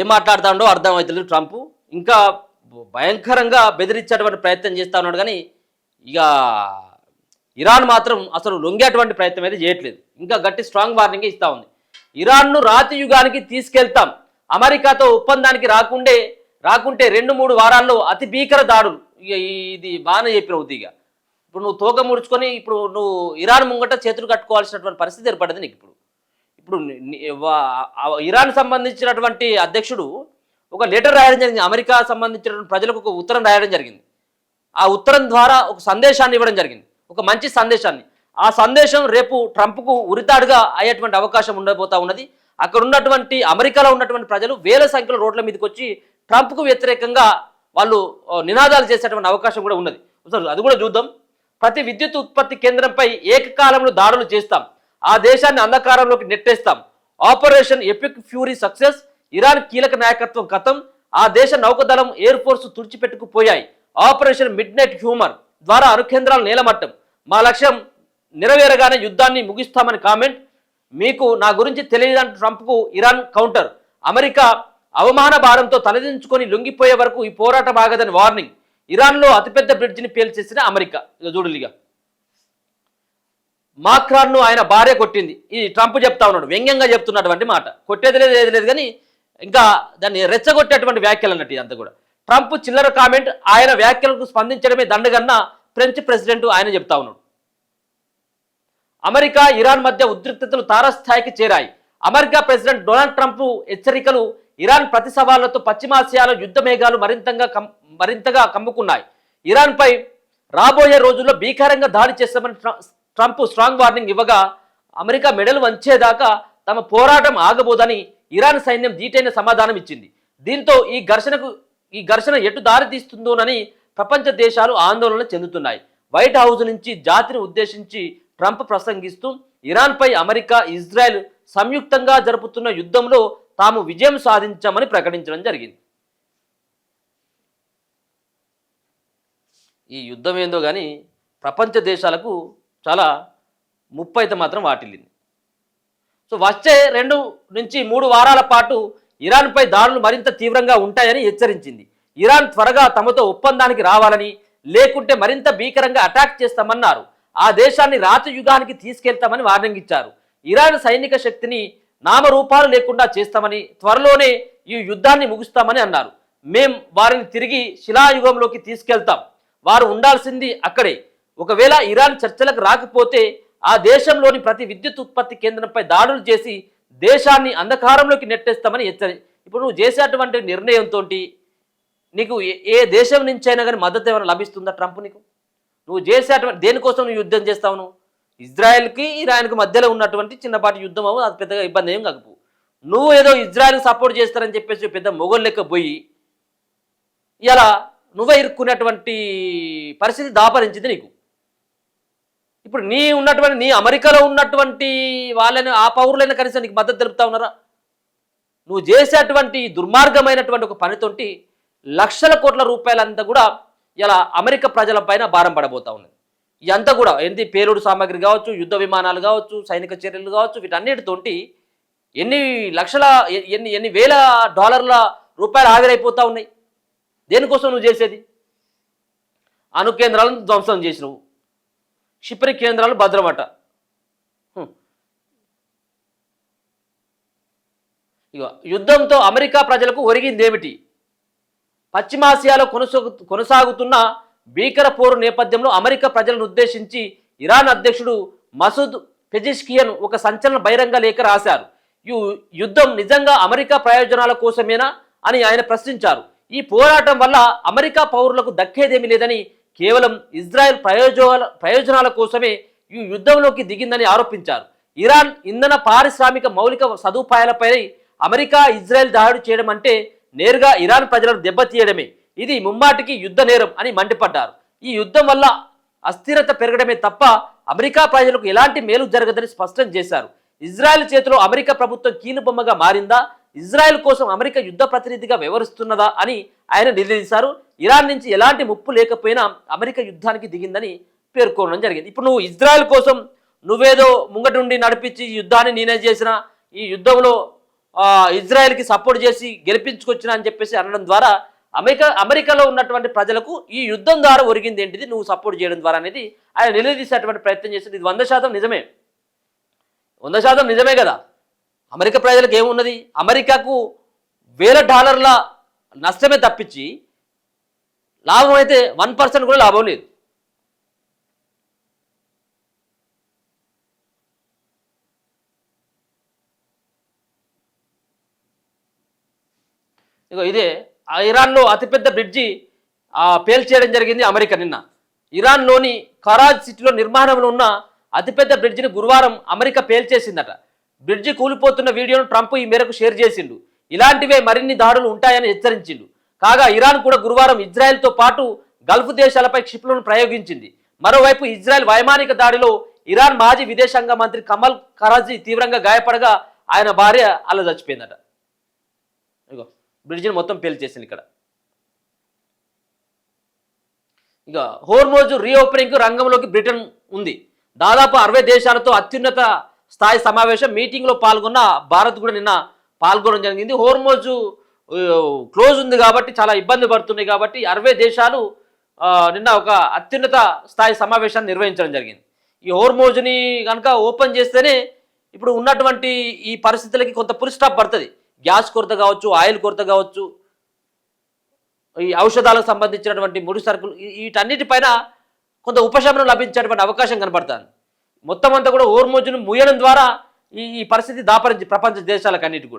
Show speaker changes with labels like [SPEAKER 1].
[SPEAKER 1] ఏం మాట్లాడుతాడో అర్థమవుతలేదు ట్రంప్. ఇంకా భయంకరంగా బెదిరించేటువంటి ప్రయత్నం చేస్తా ఉన్నాడు. కానీ ఇక ఇరాన్ మాత్రం అసలు లొంగేటువంటి ప్రయత్నం అయితే చేయట్లేదు. ఇంకా గట్టి స్ట్రాంగ్ వార్నింగ్ ఇస్తూ ఉంది. ఇరాన్ను రాతి యుగానికి తీసుకెళ్తాం, అమెరికాతో ఒప్పందానికి రాకుంటే 2-3 వారాల్లో అతి భీకర దాడులు. ఇక ఇది బాగానే చెప్పిన ఉద్దిగా. ఇప్పుడు నువ్వు తోక ముడుచుకొని ఇప్పుడు నువ్వు ఇరాన్ ముంగట చేతులు కట్టుకోవాల్సినటువంటి పరిస్థితి ఏర్పడింది నీకు. ఇప్పుడు ఇరాన్ సంబంధించినటువంటి అధ్యక్షుడు ఒక లెటర్ రాయడం జరిగింది. అమెరికా సంబంధించినటువంటి ప్రజలకు ఒక ఉత్తరం రాయడం జరిగింది. ఆ ఉత్తరం ద్వారా ఒక సందేశాన్ని ఇవ్వడం జరిగింది, ఒక మంచి సందేశాన్ని. ఆ సందేశం రేపు ట్రంప్కు ఉరితాడుగా అయ్యేటువంటి అవకాశం ఉండబోతా ఉన్నది. అక్కడ ఉన్నటువంటి అమెరికాలో ఉన్నటువంటి ప్రజలు వేల సంఖ్యలో రోడ్ల మీదకి వచ్చి ట్రంప్కు వ్యతిరేకంగా వాళ్ళు నినాదాలు చేసేటువంటి అవకాశం కూడా ఉన్నది. అది కూడా చూద్దాం. ప్రతి విద్యుత్ ఉత్పత్తి కేంద్రంపై ఏకకాలంలో దాడులు చేస్తాం, ఆ దేశాన్ని అంధకారంలోకి నెట్టేస్తాం. Operation Epic Fury success, Iran కీలక నాయకత్వం కథం, ఆ దేశ నౌకదళం ఎయిర్ ఫోర్స్ తుడిచిపెట్టుకుపోయాయి. ఆపరేషన్ మిడ్ నైట్ హ్యూమర్ ద్వారా అణుకేంద్రాలు నేలమట్టం, మా లక్ష్యం నెరవేరగానే యుద్ధాన్ని ముగిస్తామని కామెంట్. మీకు నా గురించి తెలియదంటూ ట్రంప్కు ఇరాన్ కౌంటర్. అమెరికా అవమాన భారంతో తలదించుకొని లొంగిపోయే వరకు ఈ పోరాటం ఆగదని వార్నింగ్. ఇరాన్లో అతిపెద్ద బ్రిడ్జిని పేల్చేసిన అమెరికా. ఇక చూడలిగా మాక్రాన్ను ఆయన భార్య కొట్టింది. ఈ ట్రంప్ చెప్తా ఉన్నాడు, వ్యంగ్యంగా చెప్తున్నటువంటి మాట. కొట్టేది లేదు ఏది లేదు, కానీ ఇంకా దాన్ని రెచ్చగొట్టేటువంటి వ్యాఖ్యలు అన్నట్టు ఇదంతా కూడా. ట్రంప్ చిల్లర కామెంట్, ఆయన వ్యాఖ్యలకు స్పందించడమే దండగన్న ఫ్రెంచ్ ప్రెసిడెంట్ ఆయన చెప్తా ఉన్నాడు. అమెరికా ఇరాన్ మధ్య ఉద్రిక్తతలు తారస్థాయికి చేరాయి. అమెరికా ప్రెసిడెంట్ డొనాల్డ్ ట్రంప్ హెచ్చరికలు ఇరాన్ ప్రతి సవాళ్లతో పశ్చిమాసియాలో యుద్ధ మేఘాలు మరింతగా కమ్ముకున్నాయి. ఇరాన్పై రాబోయే రోజుల్లో భీకరంగా దాడి చేస్తామని ట్రంప్ స్ట్రాంగ్ వార్నింగ్ ఇవ్వగా, అమెరికా మెడలు వంచేదాకా తమ పోరాటం ఆగబోదని ఇరాన్ సైన్యం ధీటైన సమాధానం ఇచ్చింది. దీంతో ఈ ఘర్షణ ఎటు దారి తీస్తుందోనని ప్రపంచ దేశాలు ఆందోళన చెందుతున్నాయి. వైట్ హౌస్ నుంచి జాతిని ఉద్దేశించి ట్రంప్ ప్రసంగిస్తూ ఇరాన్పై అమెరికా, ఇజ్రాయెల్ సంయుక్తంగా జరుపుతున్న యుద్ధంలో తాము విజయం సాధించామని ప్రకటించడం జరిగింది. ఈ యుద్ధం ఏందో కానీ ప్రపంచ దేశాలకు చాలా ముప్పు అయితే మాత్రం వాటిల్లింది. సో వచ్చే 2-3 వారాల పాటు ఇరాన్పై దాడులు మరింత తీవ్రంగా ఉంటాయని హెచ్చరించింది. ఇరాన్ త్వరగా తమతో ఒప్పందానికి రావాలని, లేకుంటే మరింత భీకరంగా అటాక్ చేస్తామన్నారు. ఆ దేశాన్ని రాతి యుగానికి తీసుకెళ్తామని వార్నింగ్ ఇచ్చారు. ఇరాన్ సైనిక శక్తిని నామరూపాలు లేకుండా చేస్తామని, త్వరలోనే ఈ యుద్ధాన్ని ముగిస్తామని అన్నారు. మేం వారిని తిరిగి శిలాయుగంలోకి తీసుకెళ్తాం, వారు ఉండాల్సింది అక్కడే. ఒకవేళ ఇరాన్ చర్చలకు రాకపోతే ఆ దేశంలోని ప్రతి విద్యుత్ ఉత్పత్తి కేంద్రంపై దాడులు చేసి దేశాన్ని అంధకారంలోకి నెట్టేస్తామని ఇప్పుడు నువ్వు చేసేటువంటి నిర్ణయంతో నీకు ఏ దేశం నుంచి అయినా కానీ మద్దతు ఏమైనా లభిస్తుందా ట్రంప్ నీకు? నువ్వు చేసేటువంటి దేనికోసం నువ్వు యుద్ధం చేస్తావు? నువ్వు ఇజ్రాయెల్కి ఇరాన్కి మధ్యలో ఉన్నటువంటి చిన్నపాటి యుద్ధం అవ్వు, అది పెద్దగా ఇబ్బంది ఏం కాకపోవు. నువ్వు ఏదో ఇజ్రాయెల్కి సపోర్ట్ చేస్తారని చెప్పేసి పెద్ద మొగోళ్ళు లెక్క పోయి ఇలా నువ్వే ఇరుక్కునేటువంటి పరిస్థితి దాపరించింది నీకు. ఇప్పుడు నీ అమెరికాలో ఉన్నటువంటి వాళ్ళని, ఆ పౌరులైనా కనీసం నీకు మద్దతు తెలుపుతా ఉన్నారా? నువ్వు చేసేటువంటి దుర్మార్గమైనటువంటి ఒక పనితోటి లక్షల కోట్ల రూపాయలంతా కూడా ఇలా అమెరికా ప్రజల పైన భారం పడబోతా ఉన్నది. ఇదంతా కూడా ఏంటి, పేలుడు సామాగ్రి కావచ్చు, యుద్ధ విమానాలు కావచ్చు, సైనిక చర్యలు కావచ్చు, వీటన్నిటితోటి ఎన్ని వేల డాలర్ల రూపాయలు ఆవిరైపోతూ ఉన్నాయి. దేనికోసం నువ్వు చేసేది? అణు కేంద్రాలను ధ్వంసం చేసినవు, క్షిపణి కేంద్రాలు భద్రమట. ఇక యుద్ధంతో అమెరికా ప్రజలకు ఒరిగిందేమిటి? పశ్చిమాసియాలో కొనసాగుతున్న భీకర పోరు నేపథ్యంలో అమెరికా ప్రజలను ఉద్దేశించి ఇరాన్ అధ్యక్షుడు మసూద్ పెజిష్కియన్ ఒక సంచలన బహిరంగ లేఖ రాశారు. ఈ యుద్ధం నిజంగా అమెరికా ప్రయోజనాల కోసమేనా అని ఆయన ప్రశ్నించారు. ఈ పోరాటం వల్ల అమెరికా పౌరులకు దక్కేదేమీ లేదని, కేవలం ఇజ్రాయెల్ ప్రయోజనాల కోసమే ఈ యుద్ధంలోకి దిగిందని ఆరోపించారు. ఇరాన్ ఇంధన పారిశ్రామిక మౌలిక సదుపాయాలపై అమెరికా, ఇజ్రాయెల్ దాడి చేయడం అంటే నేరుగా ఇరాన్ ప్రజలను దెబ్బతీయడమే. ఇది ముమ్మాటికి యుద్ధ నేరం అని మండిపడ్డారు. ఈ యుద్ధం వల్ల అస్థిరత పెరగడమే తప్ప అమెరికా ప్రజలకు ఎలాంటి మేలు జరగదని స్పష్టం చేశారు. ఇజ్రాయెల్ చేతిలో అమెరికా ప్రభుత్వం కీలుబొమ్మగా మారిందా, ఇజ్రాయెల్ కోసం అమెరికా యుద్ధ ప్రతినిధిగా వ్యవహరిస్తున్నదా అని ఆయన నిలదీశారు. ఇరాన్ నుంచి ఎలాంటి ముప్పు లేకపోయినా అమెరికా యుద్ధానికి దిగిందని పేర్కొనడం జరిగింది. ఇప్పుడు నువ్వు ఇజ్రాయెల్ కోసం నువ్వేదో ముంగటుండి నడిపించి యుద్ధాన్ని నేనే చేసిన, ఈ యుద్ధంలో ఇజ్రాయెల్కి సపోర్ట్ చేసి గెలిపించుకొచ్చిన అని చెప్పేసి అనడం ద్వారా అమెరికాలో ఉన్నటువంటి ప్రజలకు ఈ యుద్ధం ద్వారా ఒరిగింది ఏంటిది నువ్వు సపోర్ట్ చేయడం ద్వారా అనేది ఆయన నిలదీసేటువంటి ప్రయత్నం చేస్తుంది. ఇది 100% నిజమే, 100% నిజమే కదా. అమెరికా ప్రజలకు ఏమున్నది, అమెరికాకు $1,000 నష్టమే తప్పించి లాభం అయితే 1% కూడా లాభం లేదు. ఇగో ఇదే ఇరాన్లో అతిపెద్ద బ్రిడ్జి పేల్చేయడం జరిగింది అమెరికా నిన్న. ఇరాన్లోని కరాజ్ సిటీలో నిర్మాణంలో ఉన్న అతిపెద్ద బ్రిడ్జిని గురువారం అమెరికా పేల్చేసిందట. బ్రిడ్జి కూలిపోతున్న వీడియోను ట్రంప్ ఈ మేరకు షేర్ చేసిండు. ఇలాంటివే మరిన్ని దాడులు ఉంటాయని హెచ్చరించిండు. కాగా ఇరాన్ కూడా గురువారం ఇజ్రాయెల్తో పాటు గల్ఫ్ దేశాలపై క్షిపణులను ప్రయోగించింది. మరోవైపు ఇజ్రాయెల్ వైమానిక దాడిలో ఇరాన్ మాజీ విదేశాంగ మంత్రి కమల్ ఖరాజీ తీవ్రంగా గాయపడగా ఆయన భార్య అలా చచ్చిపోయిందట. ఇగో బ్రిడ్జిని మొత్తం పేల్చేసింది ఇక్కడ. ఇక హోర్మోజ్ రీఓపెనింగ్ రంగంలోకి బ్రిటన్ ఉంది. దాదాపు 60 దేశాలతో అత్యున్నత స్థాయి సమావేశం మీటింగ్లో పాల్గొన్న భారత్ కూడా నిన్న పాల్గొనడం జరిగింది. హోర్మోజ్ క్లోజ్ ఉంది కాబట్టి చాలా ఇబ్బంది పడుతున్నాయి కాబట్టి 60 దేశాలు నిన్న ఒక అత్యున్నత స్థాయి సమావేశాన్ని నిర్వహించడం జరిగింది. ఈ హోర్మోజ్ని కనుక ఓపెన్ చేస్తేనే ఇప్పుడు ఉన్నటువంటి ఈ పరిస్థితులకి కొంత పుల్ స్టాప్ పడుతుంది. గ్యాస్ కొరత కావచ్చు, ఆయిల్ కొరత కావచ్చు, ఈ ఔషధాలకు సంబంధించినటువంటి ముడి సరుకులు, వీటన్నిటిపైన కొంత ఉపశమనం లభించేటువంటి అవకాశం కనపడుతుంది. మొత్తం అంతా కూడా హోర్మోజ్ను ముయ్యడం ద్వారా ఈ పరిస్థితి దాపరించి ప్రపంచ దేశాలకు అన్నిటి కూడా.